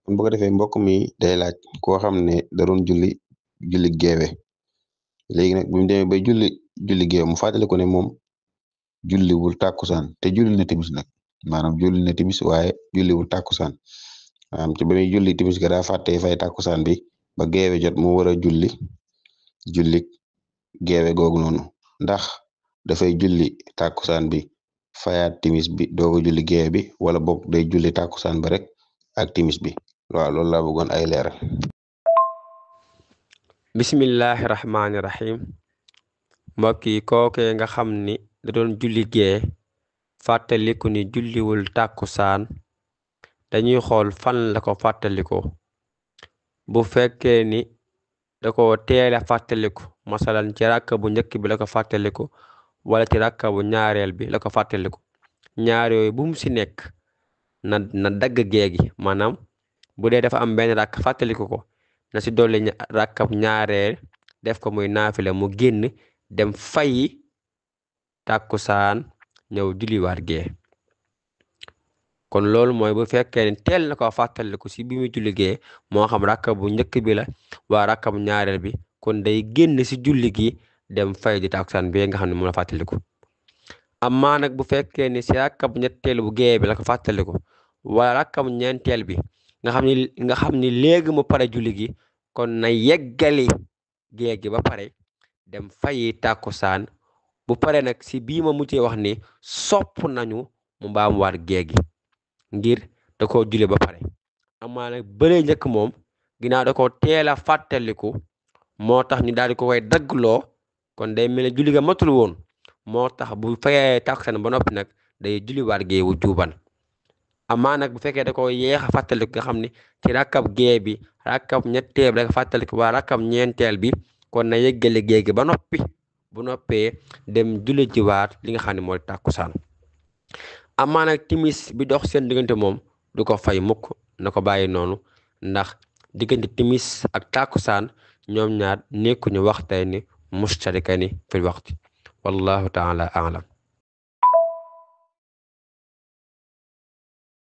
kon bu ko defee mbokk mi day laaj koo xam ne da doon julli geewe léegi nag bu ñu demee bay julli geewe mu fàttali ko ne moom julliwul tàkkusaan te julli na timis nag maanaam julli na timis waaye julliwul tàkkusaan maanaam ci ba muy julli timis ga daa fàtte fay tàkkusaan bi ba geewe jot mu war a julli geewe googu noonu ndax dafay julli tàkkusaan bi fayaat timis bi dooga julli geewe bi wala boog day julli tàkkusaan ba rek ak timis bi waaw loolu laa bëggoon ay leeral. bismillahi rahmaani rahim mbokk yi kookee nga xam ni da doon julli gee fàttaliku ni julliwul tàkkusaan dañuy xool fan la ko fàttaliku bu fekkee ni da ko teel a fàttaliku masalan ci ràkka bu njëkk bi la ko fàttaliku wala ci ràkka bu ñaareel bi la ko fàttaliku ñaar yooyu bu mu si nekk na dagg geegi maanaam bu dee dafa am benn ràkk fàttaliku ko na si dolli ràkkab ñaareel def ko muy naafila mu génn dem fayi tàkkusaan ñëw julliwaat gee kon loolu mooy bu fekkee ne teel na ko fàttaliku si bi muy julli gee moo xam ràkka bu njëkk bi la waa ràkka bu ñaareel bi kon day génn si julli gi dem fay di tàkkusaan bi nga xam ne moom la fàttaliku amaa nag bu fekkee ne si ràkka bu ñetteel bu gee bi la ko fàttaliku wala ràkka bu ñeenteel bi nga xam ni léegi mu pare julli gi kon na yeggali gee gi ba pare dem fayi tàkkusaan bu pare nag si bii ma mujjee wax ni sopp nañu mu baamuwaat gee gi ngir da koo julli ba pare amaa nag bële njëkk moom ginnaaw da koo teel a fàttaliku moo tax ñu daal di ko koy daggloo kon day mel ne julli ga matul woon moo tax bu fayee tàkkusaan ba noppi nag day julliwaat gee wu juuban amaa nag bu fekkee da ko yeex a fàttaliku nga xam ne ci rakkab gee bi rakkab ñetteel bi rek fàttaliku waa rakkab ñeenteel bi kon na yeggale gee gi ba noppi bu noppee dem julli jiwaat li nga xam ne mooy tàkkusaan amaa nag timis bi dox seen diggante moom du ko fay mukk na ko bàyyi noonu ndax diggante timis ak tàkkusaan ñoom ñaar nekkuñu waxtay ni mustarikani fil waxti wallahu taala alam